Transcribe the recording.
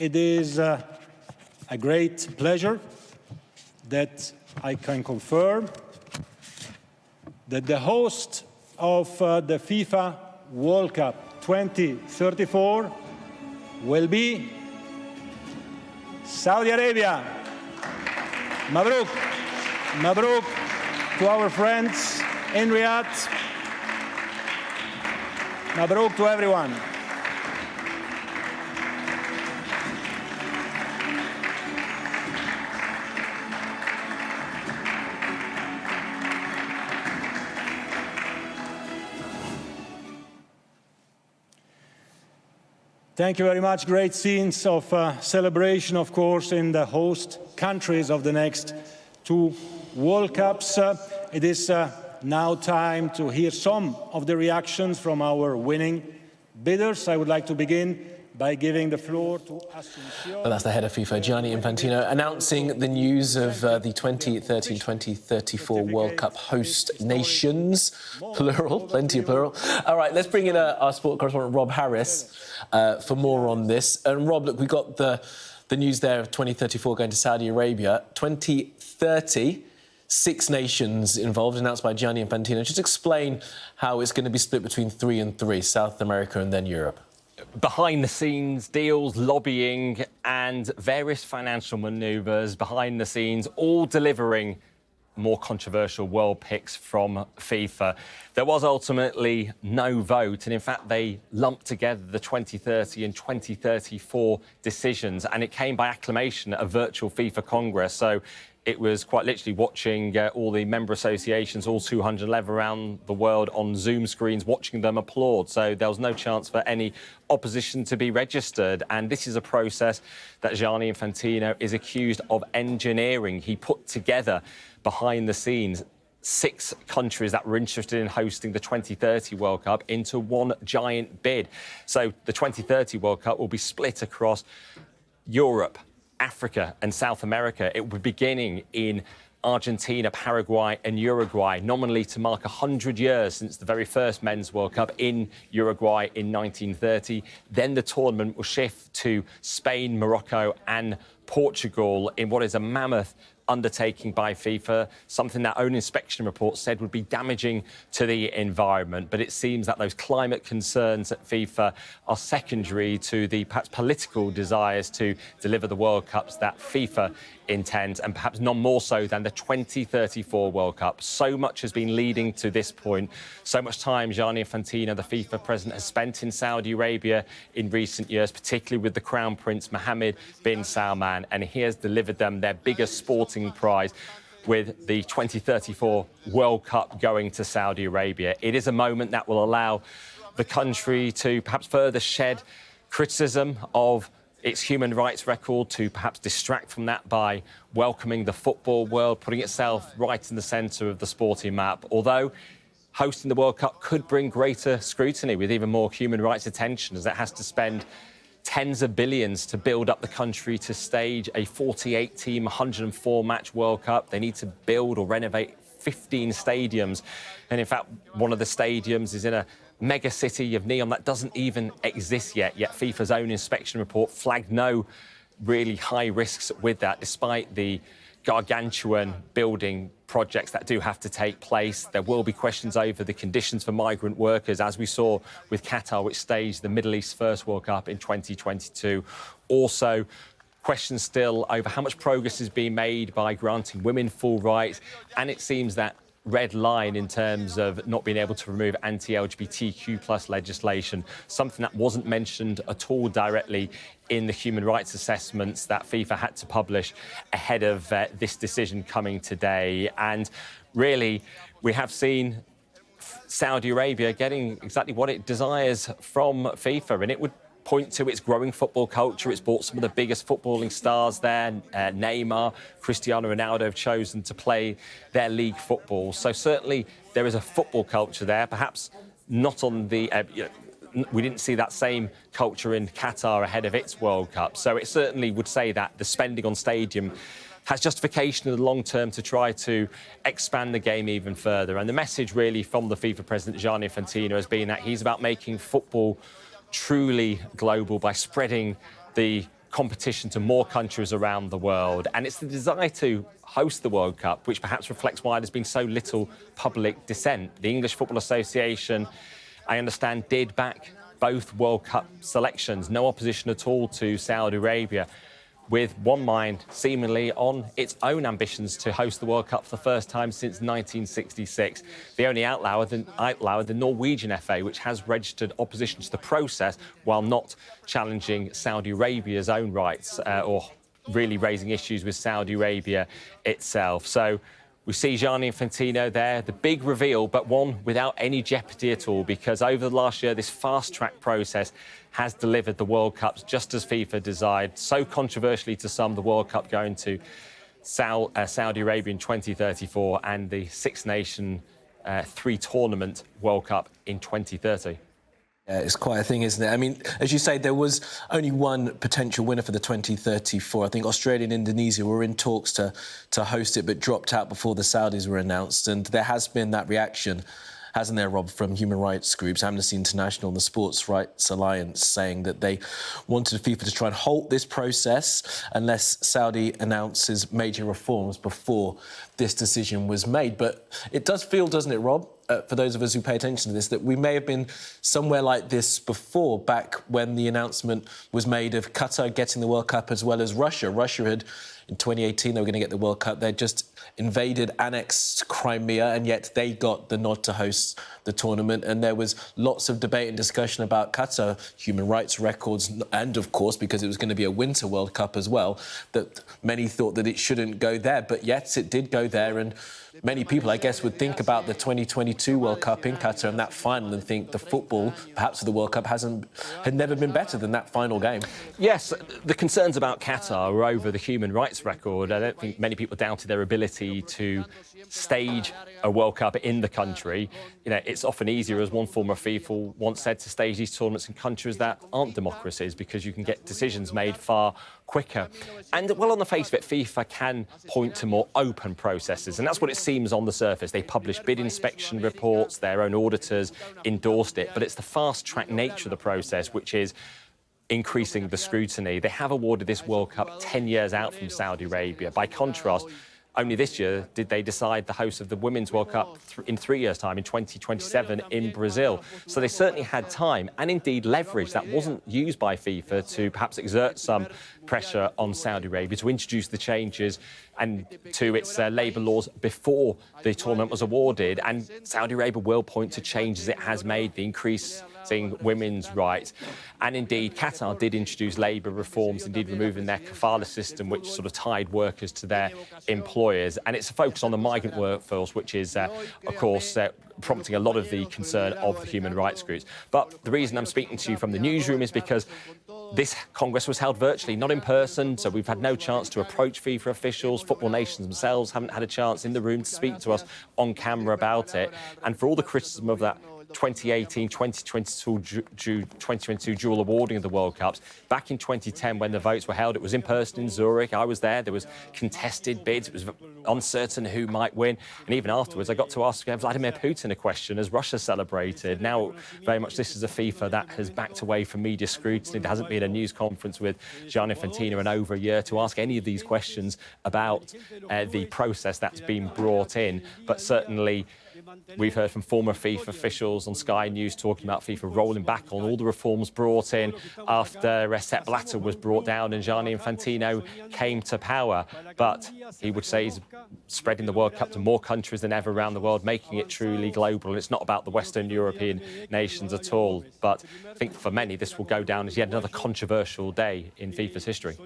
It is a great pleasure that I can confirm that the host of the FIFA World Cup 2034 will be Saudi Arabia. Mabruk. Mabruk to our friends in Riyadh. Mabruk to everyone. Thank you very much. Great scenes of celebration, of course, in the host countries of the next two World Cups. It is now time to hear some of the reactions from our winning bidders. I would like to begin by giving the floor to Asuncion. Well, that's the head of FIFA, Gianni Infantino, announcing the news of the 2030-2034 World Cup host nations. Plural, plenty of plural. All right, let's bring in our sport correspondent, Rob Harris, for more on this. And Rob, look, we got the news there of 2034 going to Saudi Arabia. 2030, 6 nations involved, announced by Gianni Infantino. Just explain how it's going to be split between 3 and 3, South America and then Europe. Behind-the-scenes deals, lobbying and various financial manoeuvres behind the scenes, all delivering more controversial world picks from FIFA. There was ultimately no vote, and in fact they lumped together the 2030 and 2034 decisions, and it came by acclamation at a virtual FIFA Congress. So it was quite literally watching all the member associations, all 211 around the world on Zoom screens, watching them applaud. So there was no chance for any opposition to be registered. And this is a process that Gianni Infantino is accused of engineering. He put together, behind the scenes, 6 countries that were interested in hosting the 2030 World Cup into one giant bid. So the 2030 World Cup will be split across Europe, Africa and South America. It will be beginning in Argentina, Paraguay and Uruguay, nominally to mark 100 years since the very first Men's World Cup in Uruguay in 1930. Then the tournament will shift to Spain, Morocco and Portugal in what is a mammoth undertaking by FIFA, something that own inspection report said would be damaging to the environment. But it seems that those climate concerns at FIFA are secondary to the perhaps political desires to deliver the World Cups that FIFA intends, and perhaps none more so than the 2034 World Cup. So much has been leading to this point. So much time Gianni Infantino, the FIFA president, has spent in Saudi Arabia in recent years, particularly with the Crown Prince Mohammed bin Salman, and he has delivered them their biggest sporting prize with the 2034 World Cup going to Saudi Arabia. It is a moment that will allow the country to perhaps further shed criticism of its human rights record, to perhaps distract from that by welcoming the football world, putting itself right in the centre of the sporting map. Although hosting the World Cup could bring greater scrutiny with even more human rights attention, as it has to spend tens of billions to build up the country to stage a 48-team, 104-match World Cup. They need to build or renovate 15 stadiums. And in fact, one of the stadiums is in a mega city of Neom that doesn't even exist yet. Yet FIFA's own inspection report flagged no really high risks with that, despite the gargantuan building projects that do have to take place. There will be questions over the conditions for migrant workers, as we saw with Qatar, which staged the Middle East's first World Cup in 2022. Also, questions still over how much progress is being made by granting women full rights. And it seems that red line in terms of not being able to remove anti-LGBTQ+ legislation, something that wasn't mentioned at all directly in the human rights assessments that FIFA had to publish ahead of this decision coming today. And really, we have seen Saudi Arabia getting exactly what it desires from FIFA, and it would point to its growing football culture. It's brought some of the biggest footballing stars there. Neymar, Cristiano Ronaldo have chosen to play their league football. So certainly there is a football culture there, perhaps not on the... we didn't see that same culture in Qatar ahead of its World Cup. So it certainly would say that the spending on stadium has justification in the long term to try to expand the game even further. And the message really from the FIFA president, Gianni Infantino, has been that he's about making football truly global by spreading the competition to more countries around the world. And it's the desire to host the World Cup, which perhaps reflects why there's been so little public dissent. The English Football Association, I understand, did back both World Cup selections, no opposition at all to Saudi Arabia, with one mind seemingly on its own ambitions to host the World Cup for the first time since 1966. The only outlier, the Norwegian FA, which has registered opposition to the process while not challenging Saudi Arabia's own rights or really raising issues with Saudi Arabia itself. So we see Gianni Infantino there, the big reveal, but one without any jeopardy at all, because over the last year, this fast-track process has delivered the World Cups just as FIFA desired. So controversially to some, the World Cup going to Saudi Arabia in 2034 and the Six Nation three-tournament World Cup in 2030. Yeah, it's quite a thing, isn't it? I mean, as you say, there was only one potential winner for the 2034. I think Australia and Indonesia were in talks to host it, but dropped out before the Saudis were announced. And there has been that reaction, hasn't there, Rob, from human rights groups, Amnesty International and the Sports Rights Alliance, saying that they wanted FIFA to try and halt this process unless Saudi announces major reforms before this decision was made. But it does feel, doesn't it, Rob, for those of us who pay attention to this, that we may have been somewhere like this before, back when the announcement was made of Qatar getting the World Cup as well as Russia. Russia had, in 2018, they were going to get the World Cup. They'd just invaded, annexed Crimea, and yet they got the nod to host the tournament. And there was lots of debate and discussion about Qatar, human rights records, and, of course, because it was going to be a Winter World Cup as well, that many thought that it shouldn't go there. But yet it did go there, and many people, I guess, would think about the 2022 World Cup in Qatar and that final and think the football, perhaps for the World Cup, had never been better than that final game. Yes, the concerns about Qatar were over the human rights record. I don't think many people doubted their ability to stage a World Cup in the country. You know, it's often easier, as one former FIFA once said, to stage these tournaments in countries that aren't democracies, because you can get decisions made far quicker. And, well, on the face of it, FIFA can point to more open processes, and that's what it seems on the surface. They published bid inspection reports, their own auditors endorsed it, but it's the fast-track nature of the process which is increasing the scrutiny. They have awarded this World Cup 10 years out from Saudi Arabia. By contrast, only this year did they decide the host of the Women's World Cup in 3 years' time, in 2027, in Brazil. So they certainly had time and indeed leverage that wasn't used by FIFA to perhaps exert some pressure on Saudi Arabia to introduce the changes and to its labour laws before the tournament was awarded. And Saudi Arabia will point to changes it has made, the increasing women's rights. And indeed, Qatar did introduce labour reforms, indeed removing their kafala system, which sort of tied workers to their employers. And it's a focus on the migrant workforce, which is, of course, prompting a lot of the concern of the human rights groups. But the reason I'm speaking to you from the newsroom is because this Congress was held virtually, not in person, so we've had no chance to approach FIFA officials. Football nations themselves haven't had a chance in the room to speak to us on camera about it. And for all the criticism of that 2018, 2022 dual awarding of the World Cups. Back in 2010, when the votes were held, it was in person in Zurich. I was there. There was contested bids. It was uncertain who might win. And even afterwards, I got to ask Vladimir Putin a question as Russia celebrated. Now, very much this is a FIFA that has backed away from media scrutiny. There hasn't been a news conference with Gianni Infantino in over a year to ask any of these questions about the process that's been brought in. But certainly, we've heard from former FIFA officials on Sky News talking about FIFA rolling back on all the reforms brought in after Sepp Blatter was brought down and Gianni Infantino came to power. But he would say he's spreading the World Cup to more countries than ever around the world, making it truly global. And it's not about the Western European nations at all. But I think for many, this will go down as yet another controversial day in FIFA's history.